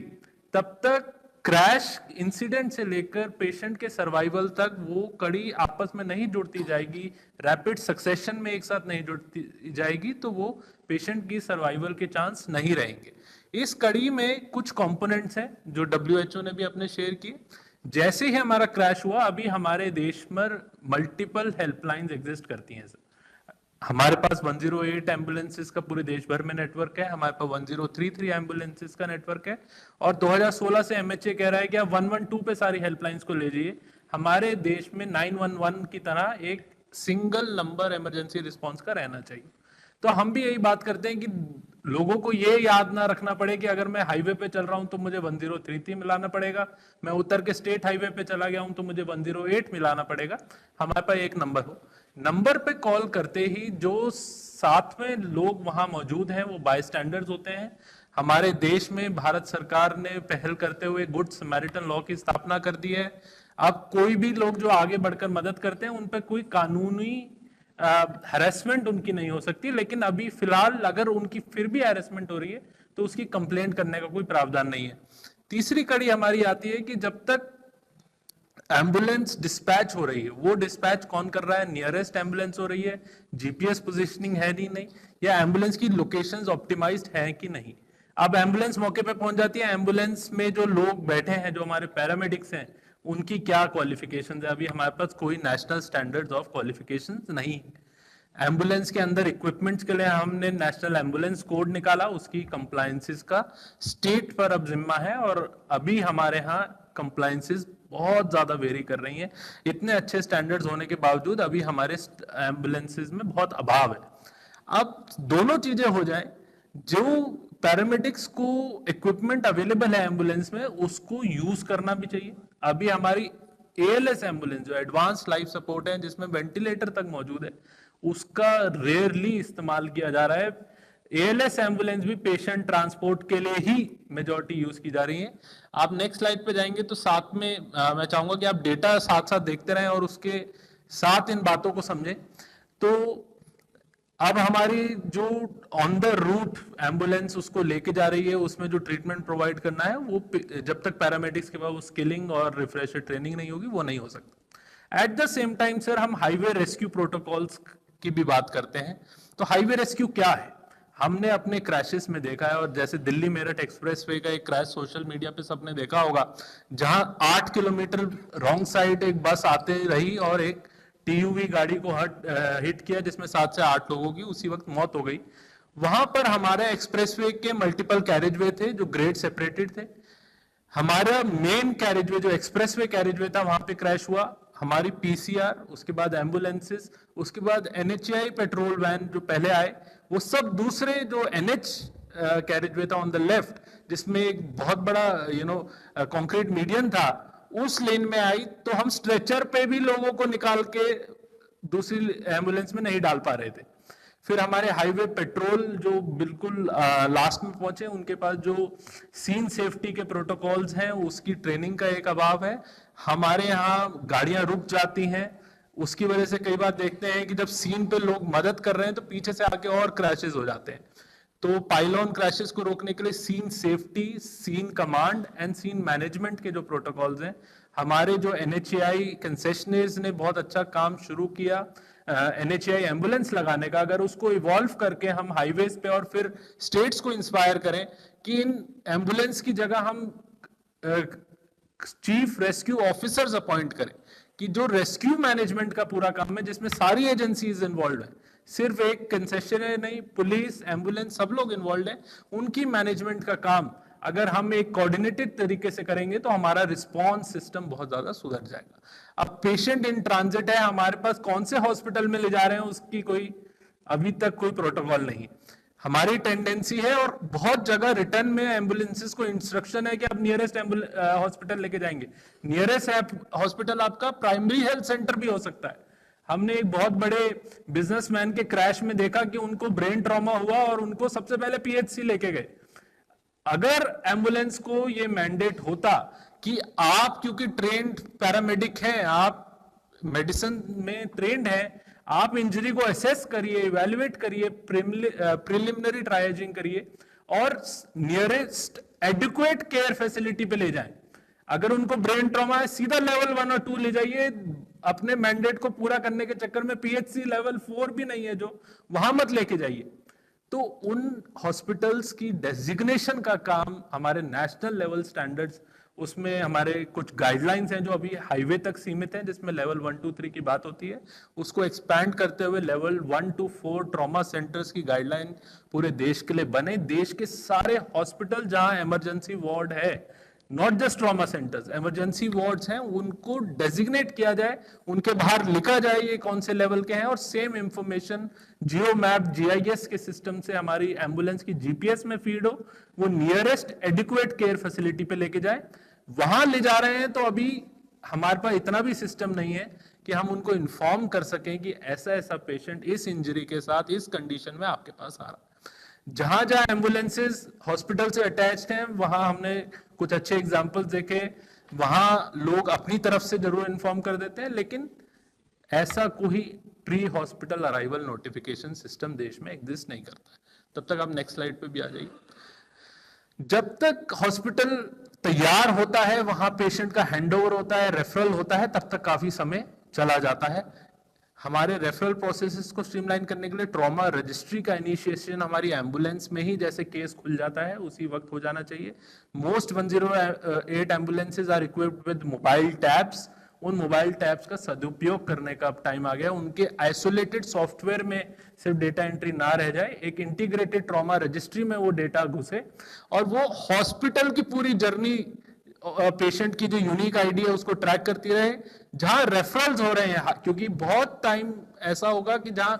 तब तक क्रैश इंसिडेंट से लेकर पेशेंट के सर्वाइवल तक वो कड़ी आपस में नहीं जुड़ती जाएगी, रैपिड सक्सेशन में एक साथ नहीं जुड़ती जाएगी, तो वो पेशेंट की सर्वाइवल के चांस नहीं रहेंगे. इस कड़ी में कुछ कंपोनेंट्स हैं जो WHO ने भी अपने शेयर किए. जैसे ही हमारा क्रैश हुआ, अभी हमारे देश में मल्टीपल हेल्पलाइंस एग्जिस्ट करती हैं. हमारे पास 108 एम्बुलेंसेस का पूरे देश भर में नेटवर्क है. हमारे पास 1033 एम्बुलेंसेस का नेटवर्क है. और 2016 से MHA कह रहा है कि आप 112 पे सारी हेल्पलाइंस को ले जाइए. हमारे देश में 911 की तरह एक सिंगल नंबर इमरजेंसी रिस्पॉन्स का रहना चाहिए. तो हम भी यही बात करते हैं कि लोगों को ये याद ना रखना पड़े कि अगर मैं हाईवे पे चल रहा हूं तो मुझे 1033 मिलाना पड़ेगा, मैं उतर के स्टेट हाईवे पे चला गया हूं तो मुझे 108 मिलाना पड़ेगा. हमारे पास एक नंबर हो. नंबर पे कॉल करते ही जो साथ में लोग वहां मौजूद हैं वो बाय स्टैंडर्ड्स होते हैं. हमारे देश में भारत सरकार ने पहल करते हुए गुड समैरिटन लॉ की स्थापना कर दी है. अब कोई भी लोग जो आगे बढ़कर मदद करते हैं उन पर कोई कानूनी हैरेसमेंट उनकी नहीं हो सकती. लेकिन अभी फिलहाल अगर उनकी फिर भी हैरेसमेंट हो रही है तो उसकी कंप्लेंट करने का कोई प्रावधान नहीं है. तीसरी कड़ी हमारी आती है कि जब तक एम्बुलेंस डिस्पैच हो रही है, वो डिस्पैच कौन कर रहा है? नियरेस्ट एम्बुलेंस हो रही है, जीपीएस पोजीशनिंग है नहीं, या एम्बुलेंस की लोकेशंस ऑप्टिमाइज्ड हैं कि नहीं. अब एम्बुलेंस मौके पे पहुंच जाती है, एम्बुलेंस में जो लोग बैठे हैं, जो हमारे पैरामेडिक्स हैं, उनकी क्या क्वालिफिकेशंस है? अभी हमारे पास कोई नेशनल स्टैंडर्ड्स ऑफ क्वालिफिकेशंस नहीं है. एम्बुलेंस के अंदर इक्विपमेंट्स के लिए हमने नेशनल एम्बुलेंस कोड निकाला, उसकी कंप्लायंसेस का स्टेट पर अब जिम्मा है. और अभी हमारे यहाँ कंप्लायंसेस बहुत ज्यादा वेरी कर रही हैं. इतने अच्छे स्टैंडर्ड्स होने के बावजूद अभी हमारे एम्बुलेंसेस में बहुत अभाव है. अब दोनों चीजें हो जाएं, जो पैरामेडिक्स को इक्विपमेंट अवेलेबल है एम्बुलेंस में उसको यूज करना भी चाहिए. अभी हमारी ALS एम्बुलेंस जो एडवांस लाइफ सपोर्ट है, जिसमें वेंटिलेटर तक मौजूद है, उसका रेयरली इस्तेमाल किया जा रहा है. ALS एम्बुलेंस भी पेशेंट ट्रांसपोर्ट के लिए ही मेजॉरिटी यूज की जा रही है. आप नेक्स्ट स्लाइड पे जाएंगे तो साथ में मैं चाहूंगा कि आप डेटा साथ साथ देखते रहें और उसके साथ इन बातों को समझें. तो अब हमारी जो ऑन द रूट एम्बुलेंस उसको लेके जा रही है, उसमें जो ट्रीटमेंट प्रोवाइड करना है वो जब तक पैरामेडिक्स के बाद वो स्किलिंग और रिफ्रेशर ट्रेनिंग नहीं होगी वो नहीं हो सकता। At the same time sir हम हाईवे रेस्क्यू प्रोटोकॉल्स की भी बात करते हैं। तो हाईवे रेस्क्यू क्या है, हमने अपने क्रैशेस में देखा है, और जैसे दिल्ली मेरठ एक्सप्रेसवे का एक क्रैश सोशल मीडिया पे सबने देखा होगा, जहां 8 किलोमीटर रॉन्ग साइड एक बस आते रही और एक टीयूवी गाड़ी को हिट किया, जिसमें 7 से 8 लोगों की उसी वक्त मौत हो गई। वहां पर हमारे एक्सप्रेसवे के मल्टीपल कैरेजवे थे जो ग्रेड सेपरेटेड थे। हमारा मेन कैरेजवे जो एक्सप्रेसवे कैरेजवे था वहां पे क्रैश हुआ। हमारी पीसीआर, उसके बाद एम्बुलेंसेस, उसके बाद एनएचआई पेट्रोल वैन जो पहले आए, वो सब दूसरे जो एनएच कैरेजवे था ऑन द लेफ्ट, जिसमें एक बहुत बड़ा कंक्रीट मीडियन था, उस लेन में आई। तो हम स्ट्रेचर पे भी लोगों को निकाल के दूसरी एम्बुलेंस में नहीं डाल पा रहे थे। फिर हमारे हाईवे पेट्रोल जो बिल्कुल लास्ट में पहुंचे, उनके पास जो सीन सेफ्टी के प्रोटोकॉल्स हैं उसकी ट्रेनिंग का एक अभाव है। हमारे यहाँ गाड़ियां रुक जाती हैं, उसकी वजह से कई बार देखते हैं कि जब सीन पे लोग मदद कर रहे हैं तो पीछे से आके और क्रैशेस हो जाते हैं। तो पाइलॉन क्रैशेस को रोकने के लिए scene safety, scene command and scene management के जो प्रोटोकॉल्स हैं, हमारे जो एनएचएआई कंसेशनर्स ने बहुत अच्छा काम शुरू किया एनएचएआई एम्बुलेंस लगाने का। अगर उसको इवॉल्व करके हम हाईवेज पे और फिर स्टेट्स को इंस्पायर करें कि इन एम्बुलेंस की जगह हम चीफ रेस्क्यू ऑफिसर्स अपॉइंट करें, कि जो रेस्क्यू मैनेजमेंट का पूरा काम है जिसमें सारी एजेंसीज इन्वॉल्व है, सिर्फ एक कंसेशनर नहीं, पुलिस, एम्बुलेंस, सब लोग इन्वॉल्व है, उनकी मैनेजमेंट का काम अगर हम एक कोऑर्डिनेटेड तरीके से करेंगे तो हमारा रिस्पांस सिस्टम बहुत ज्यादा सुधर जाएगा। अब पेशेंट इन ट्रांजिट है, हमारे पास कौन से हॉस्पिटल में ले जा रहे हैं उसकी कोई अभी तक कोई प्रोटोकॉल नहीं। हमारी टेंडेंसी है और बहुत जगह रिटर्न में एम्बुलेंसेस को इंस्ट्रक्शन है कि आप नियरेस्ट हॉस्पिटल लेके जाएंगे। नियरेस्ट हॉस्पिटल आपका प्राइमरी हेल्थ सेंटर भी हो सकता है। हमने एक बहुत बड़े बिजनेसमैन के क्रैश में देखा कि उनको ब्रेन ट्रॉमा हुआ और उनको सबसे पहले पीएचसी लेके गए। अगर एम्बुलेंस को ये मैंडेट होता कि आप क्योंकि ट्रेन्ड पैरामेडिक हैं, आप मेडिसिन में ट्रेंड हैं, आप इंजरी को असेस करिए, इवैल्यूएट करिए, प्रिलिमिनरी ट्रायजिंग करिए और नियरेस्ट एडिक्वेट केयर फैसिलिटी पे ले जाएं। अगर उनको ब्रेन ट्रॉमा है, सीधा लेवल 1 और 2 ले जाइए। अपने मैंडेट को पूरा करने के चक्कर में पीएचसी लेवल 4 भी नहीं है जो, वहां मत लेके जाइए। तो उन हॉस्पिटल्स की डेजिग्नेशन का काम हमारे नेशनल लेवल स्टैंडर्ड्स, उसमें हमारे कुछ गाइडलाइंस हैं जो अभी हाईवे तक सीमित हैं, जिसमें लेवल 1, 2, 3 की बात होती है, उसको एक्सपैंड करते हुए लेवल 1 to 4 ट्रॉमा सेंटर्स की गाइडलाइन पूरे देश के लिए बने। देश के सारे हॉस्पिटल जहां इमरजेंसी वार्ड है, not just trauma centres, emergency wards हैं, उनको डेजिग्नेट किया जाए, उनके बाहर लिखा जाए ये कौन से लेवल के हैं, और सेम इंफॉर्मेशन जियो मैप जीआईएस के सिस्टम से हमारी एम्बुलेंस की जीपीएस में फीड हो, वो नियरेस्ट एडिक्वेट केयर फैसिलिटी पे लेके जाए। वहां ले जा रहे हैं तो अभी हमारे पास इतना भी सिस्टम नहीं है कि हम उनको इन्फॉर्म कर सकें कि ऐसा ऐसा पेशेंट इस इंजरी के साथ इस कंडीशन में आपके पास आ रहा है। जहां जहां एम्बुलेंसेस हॉस्पिटल से अटैच्ड हैं, वहां हमने कुछ अच्छे एग्जांपल्स देखे, वहां लोग अपनी तरफ से जरूर इन्फॉर्म कर देते हैं, लेकिन ऐसा कोई pre hospital arrival notification system देश में एग्जिस्ट नहीं करता है। तब तक आप नेक्स्ट स्लाइड पे भी आ जाइए। जब तक हॉस्पिटल तैयार होता है, वहां पेशेंट का हैंडओवर होता है, रेफरल होता है, तब तक काफी समय चला जाता है। हमारे रेफरल प्रोसेसेस को स्ट्रीमलाइन करने के लिए ट्रॉमा रजिस्ट्री का इनिशिएशन हमारी एम्बुलेंस में ही जैसे केस खुल जाता है उसी वक्त हो जाना चाहिए। Most 108 ambulances are equipped with mobile tabs. उन मोबाइल टैब्स का सदुपयोग करने का अब टाइम आ गया। उनके आइसोलेटेड सॉफ्टवेयर में सिर्फ डेटा एंट्री ना रह जाए, एक इंटीग्रेटेड ट्रॉमा रजिस्ट्री में वो डेटा घुसे और वो हॉस्पिटल की पूरी जर्नी, पेशेंट की जो यूनिक आईडी है उसको ट्रैक करती रहे। जहां रेफरल्स हो रहे हैं, क्योंकि बहुत टाइम ऐसा होगा कि जहां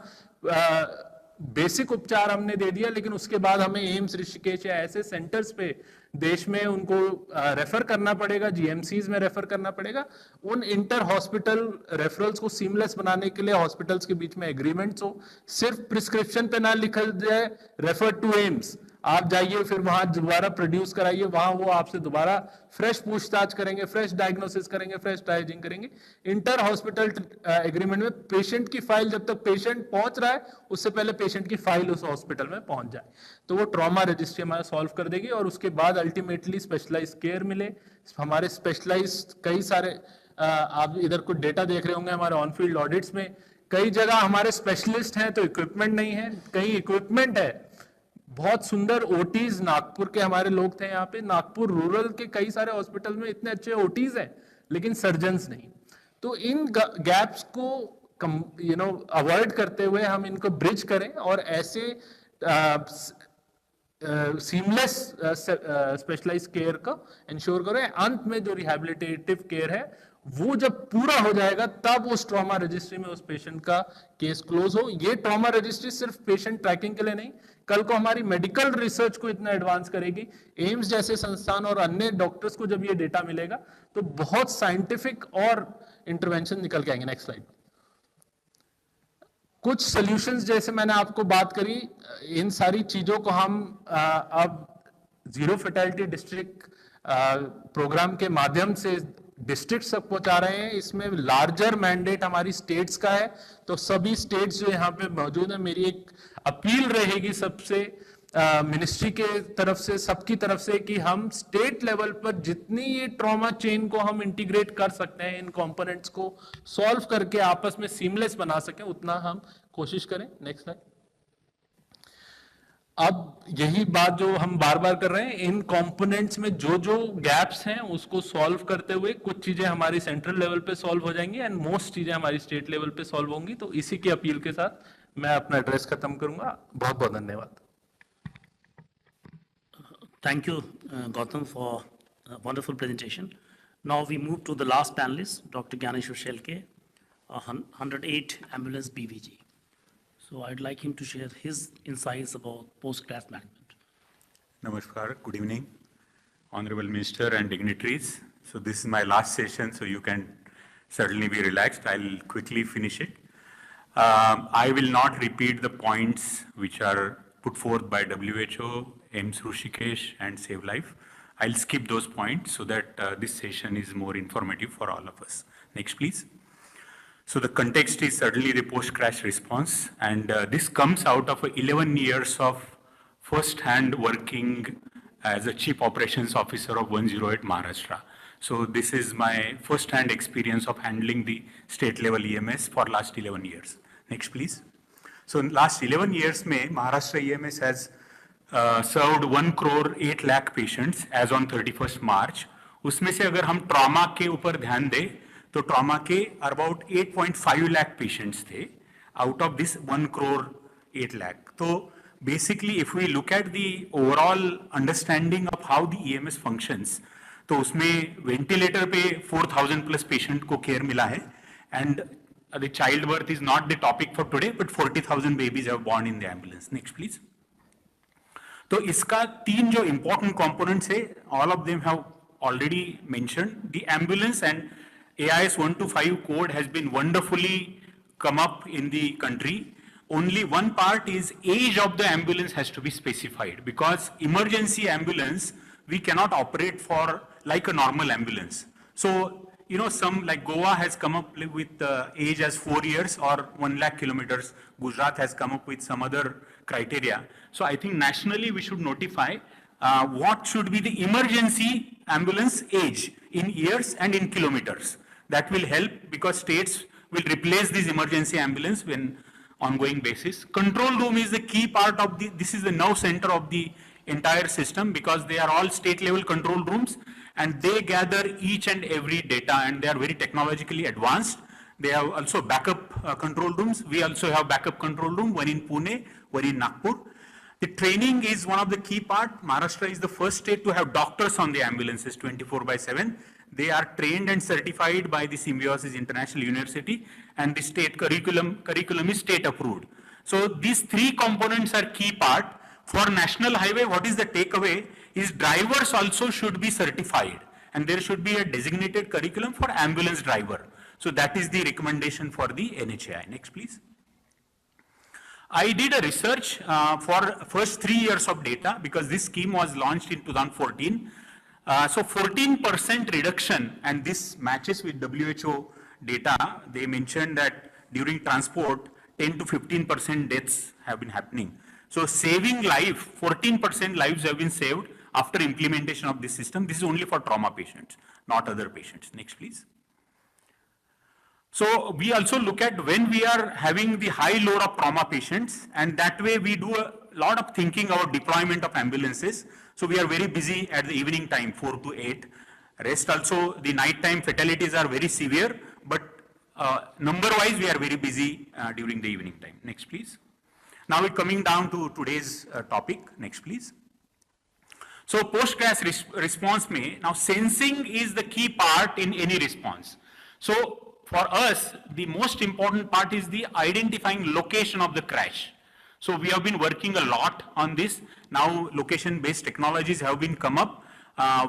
बेसिक उपचार हमने दे दिया लेकिन उसके बाद हमें एम्स, ऋषिकेश या ऐसे सेंटर्स पे देश में उनको रेफर करना पड़ेगा, जीएमसीज में रेफर करना पड़ेगा। उन इंटर हॉस्पिटल रेफरल्स को सीमलेस बनाने के लिए हॉस्पिटल्स के बीच में एग्रीमेंट्स हो, सिर्फ प्रिस्क्रिप्शन पे ना लिखा जाए रेफर टू एम्स, आप जाइए फिर वहां दोबारा प्रोड्यूस कराइए, वहां वो आपसे दोबारा फ्रेश पूछताछ करेंगे, फ्रेश डायग्नोसिस करेंगे, फ्रेश ट्राइजिंग करेंगे। इंटर हॉस्पिटल एग्रीमेंट में पेशेंट की फाइल जब तक पेशेंट पहुंच रहा है उससे पहले पेशेंट की फाइल उस हॉस्पिटल में पहुंच जाए, तो वो ट्रॉमा रजिस्ट्री हमारा सॉल्व कर देगी और उसके बाद अल्टीमेटली स्पेशलाइज केयर मिले। हमारे स्पेशलाइज कई सारे आप इधर कुछ डेटा देख रहे होंगे हमारे ऑन फील्ड ऑडिट्स में, कई जगह हमारे स्पेशलिस्ट हैं तो इक्विपमेंट नहीं है, कहीं इक्विपमेंट है। बहुत सुंदर ओटीज नागपुर के हमारे लोग थे यहाँ पे, नागपुर रूरल के कई सारे हॉस्पिटल में इतने अच्छे ओटीज हैं लेकिन सर्जन्स नहीं। तो इन गैप्स को अवॉइड करते हुए हम इनको ब्रिज करें और ऐसे सीमलेस स्पेशलाइज केयर का इंश्योर करें। अंत में जो रिहैबिलिटेटिव केयर है वो जब पूरा हो जाएगा तब उस ट्रॉमा रजिस्ट्री में उस पेशेंट का केस क्लोज हो। ये ट्रॉमा रजिस्ट्री सिर्फ पेशेंट ट्रैकिंग के लिए नहीं, कल को हमारी मेडिकल रिसर्च को इतना एडवांस करेगी। एम्स जैसे संस्थान और अन्य डॉक्टर्स को जब ये डेटा मिलेगा तो बहुत साइंटिफिक और इंटरवेंशन निकल के आएंगे। Next slide. कुछ सॉल्यूशंस जैसे मैंने आपको बात करी, इन सारी चीजों को हम अब जीरो फेटेलिटी डिस्ट्रिक्ट प्रोग्राम के माध्यम से डिस्ट्रिक्ट तक पहुंचा रहे हैं। इसमें लार्जर मैंडेट हमारी स्टेट्स का है, तो सभी स्टेट्स जो यहाँ पे मौजूद है, मेरी एक अपील रहेगी सबसे मिनिस्ट्री के तरफ से, सबकी तरफ से, कि हम स्टेट लेवल पर जितनी ये ट्रॉमा चेन को हम इंटीग्रेट कर सकते हैं, इन कंपोनेंट्स को सॉल्व करके आपस में सीमलेस बना सकें, उतना हम कोशिश करें। Next slide. अब यही बात जो हम बार बार कर रहे हैं, इन कंपोनेंट्स में जो जो गैप्स हैं उसको सॉल्व करते हुए कुछ चीजें हमारी सेंट्रल लेवल पे सॉल्व हो जाएंगी एंड मोस्ट चीजें हमारी स्टेट लेवल पे सॉल्व होंगी। तो इसी की अपील के साथ मैं अपना एड्रेस खत्म करूंगा। बहुत बहुत धन्यवाद। Thank you, Gautam, for a wonderful presentation. Now we move to the last panelist, Dr. Gyaneshwar Shelke, 108 ambulance BVG. So I'd like him to share his insights about post-crash management. Namaskar, good evening, Honorable Minister and dignitaries. So this is my last session, so you can certainly be relaxed. I'll quickly finish it. I will not repeat the points which are put forth by WHO, AIIMS Rishikesh and Save Life. I'll skip those points so that this session is more informative for all of us. Next, please. So the context is certainly the post-crash response, and this comes out of 11 years of first-hand working as a Chief Operations Officer of 108 Maharashtra. So this is my first-hand experience of handling the state-level EMS for last 11 years. Next, please. So in last 11 years, Maharashtra EMS has served 1 crore 8 lakh patients as on 31st March. उसमें से अगर हम trauma के ऊपर ध्यान दें तो trauma के अबाउट 8.5 lakh पेशेंट्स थे out of this 1 crore 8 lakh. तो basically if we look at the overall understanding of how the EMS functions, तो उसमें वेंटिलेटर पे 4,000 प्लस पेशेंट को केयर मिला है and the childbirth is not the topic for today, but 40,000 babies have born in the ambulance. Next, please. तो इसका 3 जो important components है, all of them have already mentioned. The ambulance and AIS 125 code has been wonderfully come up in the country. Only one part is age of the ambulance has to be specified, because emergency ambulance we cannot operate for like a normal ambulance. So you know, some like Goa has come up with age as 4 years or 1 lakh kilometers. Gujarat has come up with some other criteria. So I think nationally we should notify what should be the emergency ambulance age in years and in kilometers. That will help, because states will replace this emergency ambulance when ongoing basis. Control room is the key part of this is the nerve center of the entire system, because they are all state level control rooms and they gather each and every data, and they are very technologically advanced. They have also backup control rooms. We also have backup control room, one in Pune, one in Nagpur. The training is one of the key part. Maharashtra is the first state to have doctors on the ambulances 24/7. They are trained and certified by the Symbiosis International University, and the state curriculum is state approved. So these 3 components are key part. For national highway, what is the takeaway is drivers also should be certified, and there should be a designated curriculum for ambulance driver. So that is the recommendation for the NHAI. Next, please. I did a research for first 3 years of data because this scheme was launched in 2014. So 14% reduction, and this matches with WHO data. They mentioned that during transport, 10 to 15% deaths have been happening. So saving life, 14% lives have been saved after implementation of this system. This is only for trauma patients, not other patients. Next, please. So we also look at when we are having the high load of trauma patients, and that way we do a lot of thinking about deployment of ambulances. So we are very busy at the evening time, 4 to 8. Rest also, the nighttime fatalities are very severe, but number-wise we are very busy during the evening time. Next, please. Now we're coming down to today's topic. Next, please. So post-crash response may, now sensing is the key part in any response. So for us, the most important part is the identifying location of the crash. So we have been working a lot on this. Now location-based technologies have been come up.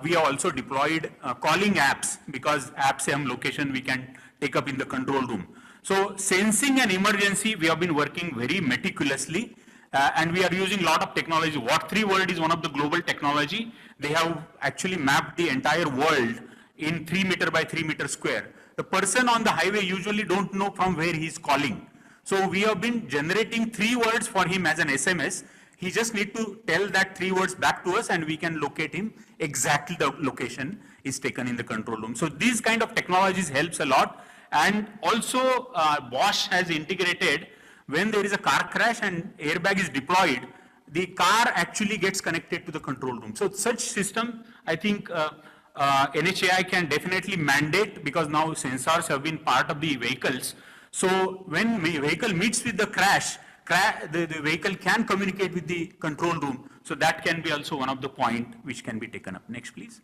We have also deployed calling apps, because apps have location we can take up in the control room. So sensing an emergency, we have been working very meticulously, and we are using a lot of technology. What3 World is one of the global technology. They have actually mapped the entire world in 3 meter by 3 meter square. The person on the highway usually don't know from where he is calling. So we have been generating 3 words for him as an SMS. He just need to tell that 3 words back to us, and we can locate him exactly the location is taken in the control room. So these kind of technologies helps a lot. And also Bosch has integrated, when there is a car crash and airbag is deployed, the car actually gets connected to the control room. So such system, I think NHAI can definitely mandate, because now sensors have been part of the vehicles. So when vehicle meets with the crash, the vehicle can communicate with the control room. So that can be also one of the point which can be taken up. Next, please.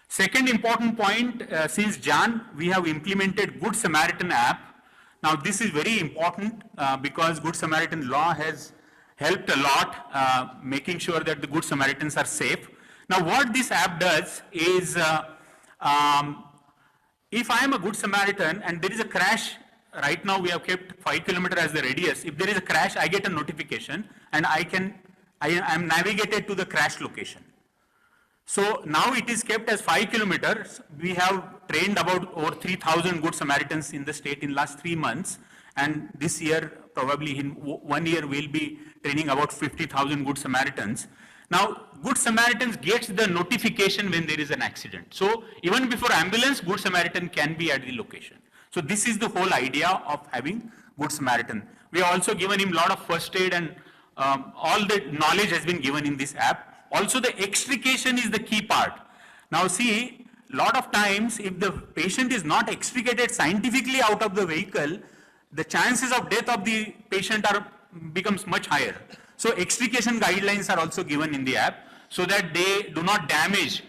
Second important point, since Jan, we have implemented Good Samaritan app. Now this is very important because Good Samaritan law has helped a lot making sure that the Good Samaritans are safe. Now what this app does is, if I am a Good Samaritan and there is a crash, right now we have kept 5 kilometers as the radius. If there is a crash, I get a notification and I am navigated to the crash location. So now it is kept as 5 kilometers. We have trained about over 3,000 Good Samaritans in the state in last 3 months. And this year, probably in 1 year, we'll be training about 50,000 Good Samaritans. Now, Good Samaritans gets the notification when there is an accident. So even before ambulance, Good Samaritan can be at the location. So this is the whole idea of having Good Samaritan. We have also given him a lot of first aid, and all the knowledge has been given in this app. Also the extrication is the key part. Now see, lot of times if the patient is not extricated scientifically out of the vehicle, the chances of death of the patient becomes much higher. So extrication guidelines are also given in the app, so that they do not damage,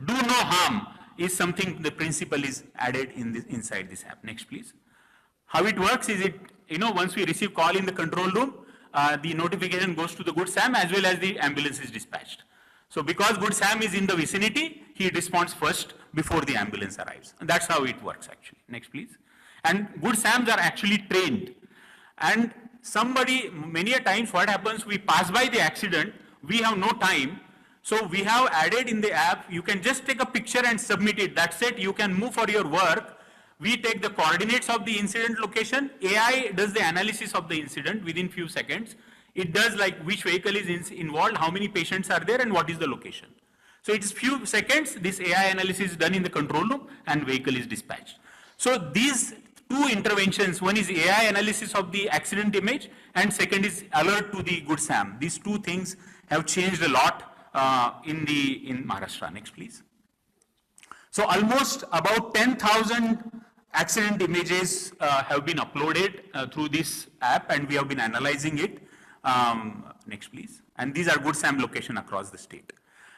do no harm is something, the principle is added in this, inside this app. Next, please. How it works is, once we receive call in the control room, the notification goes to the Good Sam as well as the ambulance is dispatched. So because Good Sam is in the vicinity, he responds first before the ambulance arrives. And that's how it works actually. Next, please. And Good Sams are actually trained. And many a times what happens, we pass by the accident, we have no time. So we have added in the app, you can just take a picture and submit it. That's it, you can move for your work. We take the coordinates of the incident location. AI does the analysis of the incident within few seconds. It does like which vehicle is involved, how many patients are there, and what is the location. So it is few seconds, this AI analysis is done in the control room and vehicle is dispatched. So these two interventions, one is AI analysis of the accident image and second is alert to the Good Sam. These two things have changed a lot in Maharashtra. Next, please. So almost about 10,000 accident images have been uploaded through this app, and we have been analyzing it. Next, please. And these are Good Sam location across the state.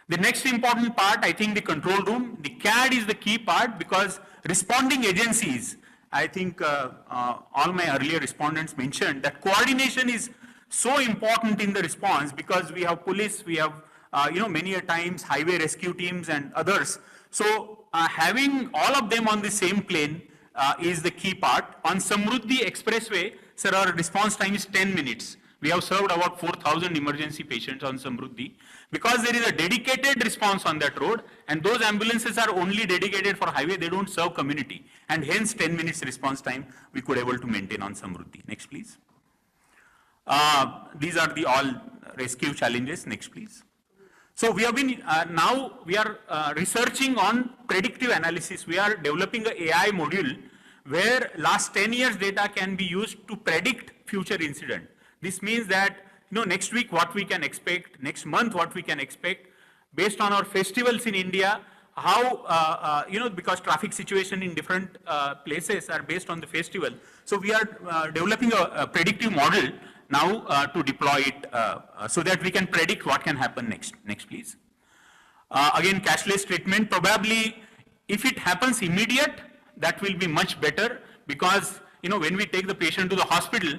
The next important part, I think the control room, the CAD is the key part, because responding agencies, I think all my earlier respondents mentioned that coordination is so important in the response, because we have police, we have many a times highway rescue teams and others. So having all of them on the same plane is the key part. On Samruddhi Expressway, sir, our response time is 10 minutes. We have served about 4,000 emergency patients on Samruddhi because there is a dedicated response on that road, and those ambulances are only dedicated for highway, they don't serve community, and hence 10 minutes response time we could able to maintain on Samruddhi. Next, please. These are the all rescue challenges. Next, please. So we have been, now we are researching on predictive analysis. We are developing an AI module where last 10 years data can be used to predict future incident. This means that, next week what we can expect, next month what we can expect, based on our festivals in India, how, because traffic situation in different places are based on the festival. So we are developing a predictive model now to deploy it so that we can predict what can happen next. Next, please. Again, cashless treatment, probably if it happens immediate, that will be much better because, when we take the patient to the hospital,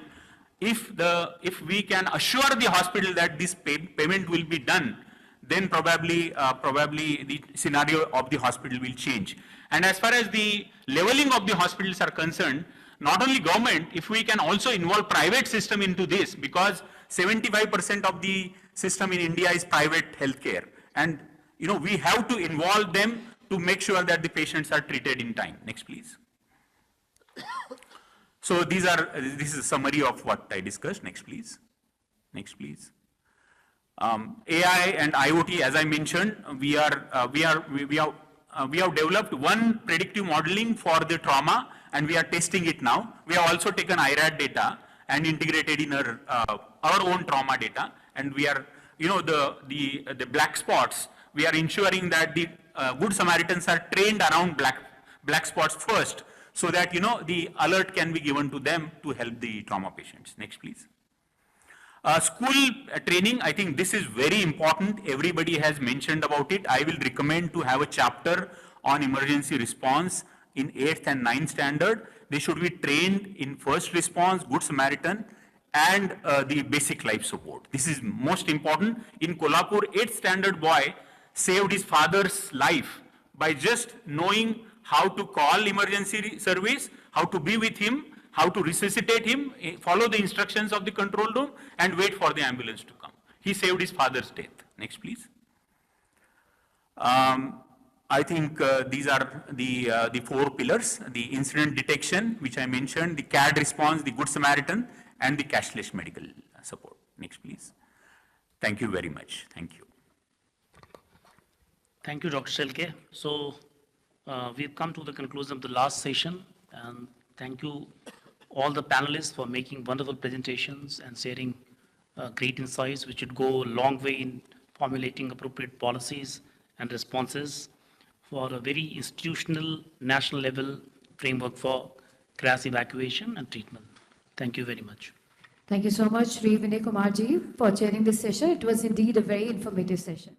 if we can assure the hospital that this payment will be done, then probably the scenario of the hospital will change. And as far as the leveling of the hospitals are concerned, not only government, if we can also involve private system into this, because 75% of the system in India is private healthcare. And, we have to involve them to make sure that the patients are treated in time. Next, please. So this is a summary of what I discussed. Next, please. Next, please. AI and IoT, as I mentioned, we have developed one predictive modeling for the trauma, and we are testing it now. We have also taken IRAD data and integrated in our own trauma data, and we are, the black spots. We are ensuring that the Good Samaritans are trained around black spots first, so that the alert can be given to them to help the trauma patients. Next, please. School training, I think this is very important. Everybody has mentioned about it. I will recommend to have a chapter on emergency response in 8th and 9th standard. They should be trained in first response, Good Samaritan, and the basic life support. This is most important. In Kolhapur, 8th standard boy saved his father's life by just knowing how to call emergency service, how to be with him, how to resuscitate him, follow the instructions of the control room, and wait for the ambulance to come. He saved his father's death. Next, please. I think these are the 4 pillars: the incident detection, which I mentioned, the CAD response, the Good Samaritan, and the cashless medical support. Next, please. Thank you very much. Thank you. Thank you, Dr. Shelke. So we've come to the conclusion of the last session, and thank you all the panelists for making wonderful presentations and sharing great insights, which would go a long way in formulating appropriate policies and responses for a very institutional, national level framework for crash evacuation and treatment. Thank you very much. Thank you so much, Shri Vinay Kumar ji, for chairing this session. It was indeed a very informative session.